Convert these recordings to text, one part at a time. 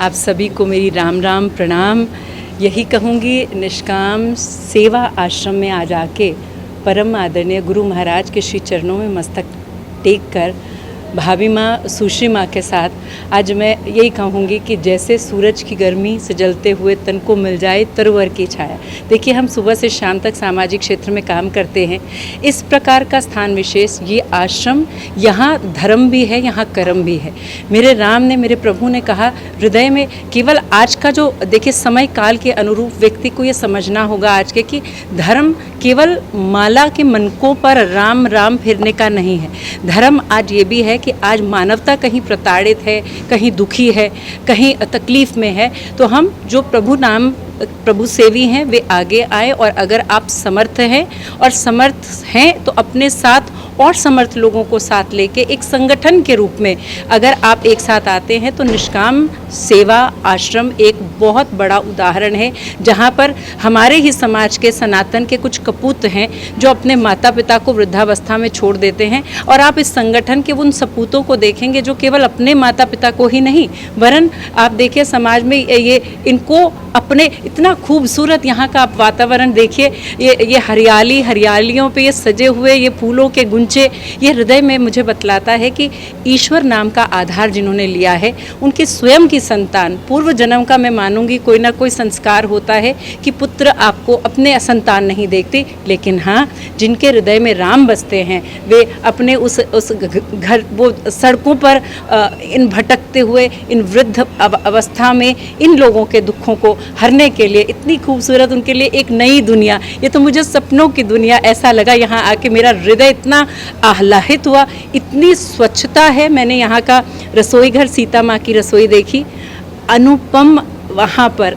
आप सभी को मेरी राम राम प्रणाम। यही कहूँगी, निष्काम सेवा आश्रम में आज आके परम आदरणीय गुरु महाराज के श्री चरणों में मस्तक टेक कर भाभी माँ सुश्री माँ के साथ आज मैं यही कहूँगी कि जैसे सूरज की गर्मी से जलते हुए तन को मिल जाए तरवर की छाया। देखिए, हम सुबह से शाम तक सामाजिक क्षेत्र में काम करते हैं। इस प्रकार का स्थान विशेष ये आश्रम, यहाँ धर्म भी है, यहाँ कर्म भी है। मेरे राम ने, मेरे प्रभु ने कहा, हृदय में केवल आज का जो देखिए समय काल के अनुरूप व्यक्ति को ये समझना होगा आज के कि धर्म केवल माला के मनकों पर राम राम फिरने का नहीं है। धर्म आज ये भी है कि आज मानवता कहीं प्रताड़ित है, कहीं दुखी है, कहीं तकलीफ़ में है, तो हम जो प्रभु सेवी हैं वे आगे आए। और अगर आप समर्थ हैं और समर्थ हैं तो अपने साथ और समर्थ लोगों को साथ लेके एक संगठन के रूप में अगर आप एक साथ आते हैं तो निष्काम सेवा आश्रम एक बहुत बड़ा उदाहरण है, जहाँ पर हमारे ही समाज के सनातन के कुछ कपूत हैं जो अपने माता पिता को वृद्धावस्था में छोड़ देते हैं। और आप इस संगठन के उन सपूतों को देखेंगे जो केवल अपने माता पिता को ही नहीं, वरन आप देखिए समाज में ये इनको अपने इतना खूबसूरत यहाँ का आप वातावरण देखिए, ये हरियालियों पे ये सजे हुए ये फूलों के गुंचे, ये हृदय में मुझे बतलाता है कि ईश्वर नाम का आधार जिन्होंने लिया है उनकी स्वयं की संतान, पूर्व जन्म का मैं मानूंगी कोई ना कोई संस्कार होता है कि पुत्र आपको अपने संतान नहीं देखते, लेकिन हाँ, जिनके हृदय में राम बसते हैं वे अपने उस घर वो सड़कों पर इन भटकते हुए इन वृद्ध अवस्था में इन लोगों के दुखों को हरने के लिए इतनी खूबसूरत उनके लिए एक नई दुनिया, ये तो मुझे सपनों की दुनिया ऐसा लगा। यहाँ आके मेरा हृदय इतना आह्लादित हुआ, इतनी स्वच्छता है। मैंने यहाँ का रसोई घर, सीता माँ की रसोई देखी, अनुपम। वहाँ पर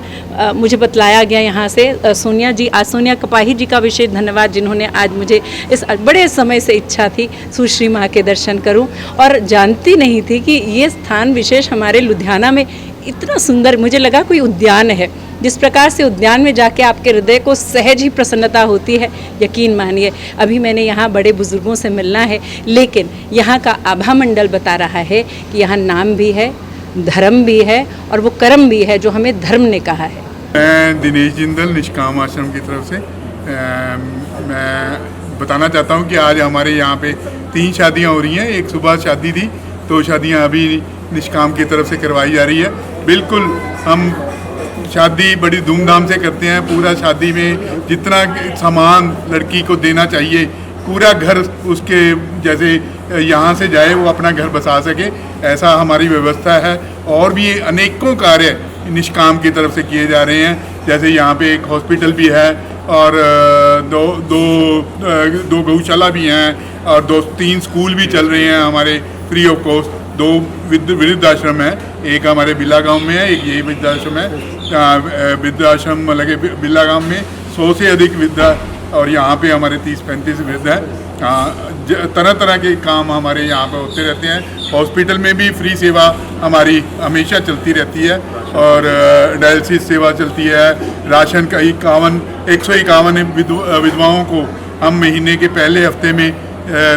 मुझे बतलाया गया यहाँ से सोनिया कपाही जी का विशेष धन्यवाद, जिन्होंने आज मुझे इस बड़े समय से इच्छा थी सुश्री माँ के दर्शन करूं और जानती नहीं थी कि ये स्थान विशेष हमारे लुधियाना में इतना सुंदर, मुझे लगा कोई उद्यान है। जिस प्रकार से उद्यान में जाके आपके हृदय को सहज ही प्रसन्नता होती है, यकीन मानिए। अभी मैंने यहाँ बड़े बुजुर्गों से मिलना है, लेकिन यहाँ का आभा मंडल बता रहा है कि यहाँ नाम भी है, धर्म भी है और वो कर्म भी है जो हमें धर्म ने कहा है। मैं दिनेश जिंदल निष्काम आश्रम की तरफ से मैं बताना चाहता हूँ कि आज हमारे यहाँ पे 3 शादियाँ हो रही हैं। एक सुबह शादी थी, तो शादियाँ अभी निष्काम की तरफ से करवाई जा रही है। बिल्कुल हम शादी बड़ी धूमधाम से करते हैं। पूरा शादी में जितना सामान लड़की को देना चाहिए, पूरा घर उसके जैसे यहाँ से जाए वो अपना घर बसा सके, ऐसा हमारी व्यवस्था है। और भी अनेकों कार्य निष्काम की तरफ से किए जा रहे हैं। जैसे यहाँ पे एक हॉस्पिटल भी है और दो गौशाला भी हैं और 2-3 स्कूल भी चल रहे हैं हमारे फ्री ऑफ कॉस्ट। 2 वृद्धाश्रम है, एक हमारे बिल्ला गांव में है, एक ये वृद्धाश्रम है। वृद्धाश्रम लगे बिल्ला गांव में 100 से अधिक वृद्धा, और यहाँ पे हमारे 30-35 वृद्ध है। तरह तरह के काम हमारे यहाँ पे होते रहते हैं। हॉस्पिटल में भी फ्री सेवा हमारी हमेशा चलती रहती है और डायलिसिस सेवा चलती है। राशन का 151 विधवाओं को हम महीने के पहले हफ्ते में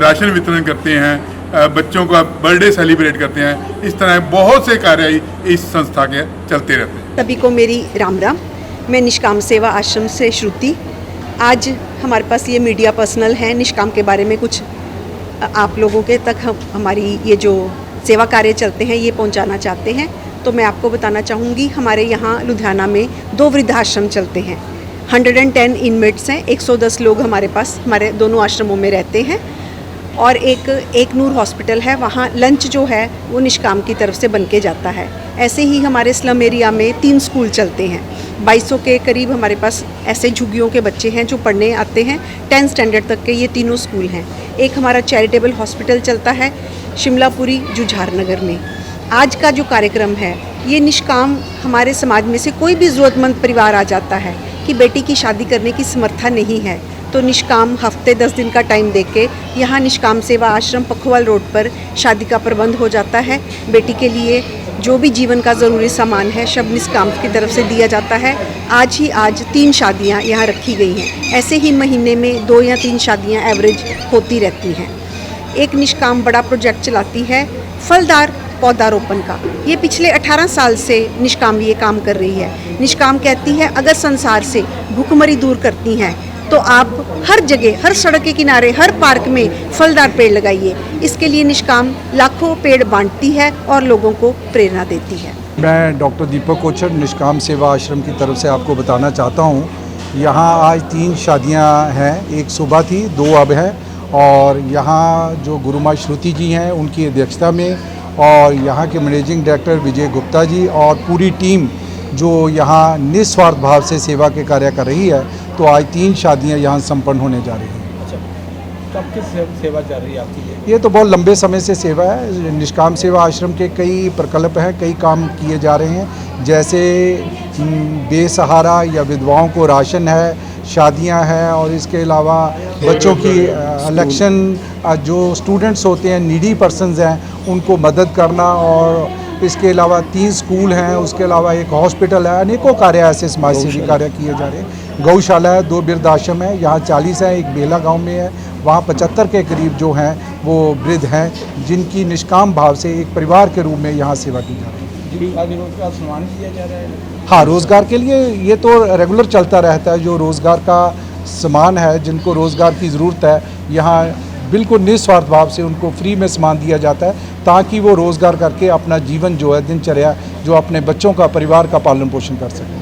राशन वितरण करते हैं। बच्चों का बर्थडे सेलिब्रेट करते हैं। इस तरह बहुत से कार्य इस संस्था के चलते रहते हैं। सभी को मेरी राम राम। मैं निष्काम सेवा आश्रम से श्रुति। आज हमारे पास ये मीडिया पर्सनल हैं, निष्काम के बारे में कुछ आप लोगों के तक हमारी ये जो सेवा कार्य चलते हैं ये पहुंचाना चाहते हैं। तो मैं आपको बताना चाहूँगी, हमारे यहाँ लुधियाना में 2 वृद्धाश्रम चलते हैं। 110 इनमेट्स हैं, 110 लोग हमारे पास हमारे दोनों आश्रमों में रहते हैं। और एक नूर हॉस्पिटल है, वहाँ लंच जो है वो निष्काम की तरफ से बन के जाता है। ऐसे ही हमारे स्लम एरिया में 3 स्कूल चलते हैं। 2200 के करीब हमारे पास ऐसे झुग्गियों के बच्चे हैं जो पढ़ने आते हैं। 10th स्टैंडर्ड तक के ये तीनों स्कूल हैं। एक हमारा चैरिटेबल हॉस्पिटल चलता है शिमलापुरी जुझार नगर में। आज का जो कार्यक्रम है ये निष्काम, हमारे समाज में से कोई भी ज़रूरतमंद परिवार आ जाता है कि बेटी की शादी करने की समर्था नहीं है, तो निष्काम हफ्ते 10 दिन का टाइम देके यहाँ निष्काम सेवा आश्रम पखवाल रोड पर शादी का प्रबंध हो जाता है। बेटी के लिए जो भी जीवन का ज़रूरी सामान है सब निष्काम की तरफ से दिया जाता है। आज 3 शादियां यहाँ रखी गई हैं। ऐसे ही महीने में 2 या 3 शादियां एवरेज होती रहती हैं। एक निष्काम बड़ा प्रोजेक्ट चलाती है फलदार पौधारोपण का। ये पिछले 18 साल से निष्काम ये काम कर रही है। निष्काम कहती है अगर संसार से भूखमरी दूर करती हैं तो आप हर जगह, हर सड़क के किनारे, हर पार्क में फलदार पेड़ लगाइए। इसके लिए निष्काम लाखों पेड़ बांटती है और लोगों को प्रेरणा देती है। मैं डॉक्टर दीपक कोचर निष्काम सेवा आश्रम की तरफ से आपको बताना चाहता हूँ, यहाँ आज 3 शादियाँ हैं। एक सुबह थी, 2 अब हैं। और यहाँ जो गुरुमा श्रुति जी हैं उनकी अध्यक्षता में, और यहाँ के मैनेजिंग डायरेक्टर विजय गुप्ता जी और पूरी टीम जो यहाँ निस्वार्थ भाव से सेवा के कार्य कर रही है, तो आज 3 शादियाँ यहाँ संपन्न होने जा रही हैं। अच्छा, कब की सेवा चल रही है आपकी? ये तो बहुत लंबे समय से सेवा है। निष्काम सेवा आश्रम के कई प्रकल्प हैं, कई काम किए जा रहे हैं। जैसे बेसहारा या विधवाओं को राशन है, शादियां हैं, और इसके अलावा बच्चों की इलेक्शन, जो स्टूडेंट्स होते हैं, नीडी पर्सन्स हैं, उनको मदद करना। और इसके अलावा 3 स्कूल हैं, उसके अलावा एक हॉस्पिटल है। अनेकों कार्य ऐसे समाज सेवी कार्य किए जा रहे हैं। गौशाला है, 2 वृद्धाश्रम है, यहाँ 40 है, एक बेला गांव में है, वहाँ 75 के करीब जो हैं वो वृद्ध हैं, जिनकी निष्काम भाव से एक परिवार के रूप में यहाँ सेवा की जा रही है। रोजगार सम्मान दिया जा रहा है? हाँ, रोज़गार के लिए ये तो रेगुलर चलता रहता है। जो रोज़गार का सामान है, जिनको रोज़गार की ज़रूरत है, यहाँ बिल्कुल निस्वार्थ भाव से उनको फ्री में सामान दिया जाता है, ताकि वो रोज़गार करके अपना जीवन जो है, दिनचर्या जो अपने बच्चों का, परिवार का पालन पोषण कर सकें।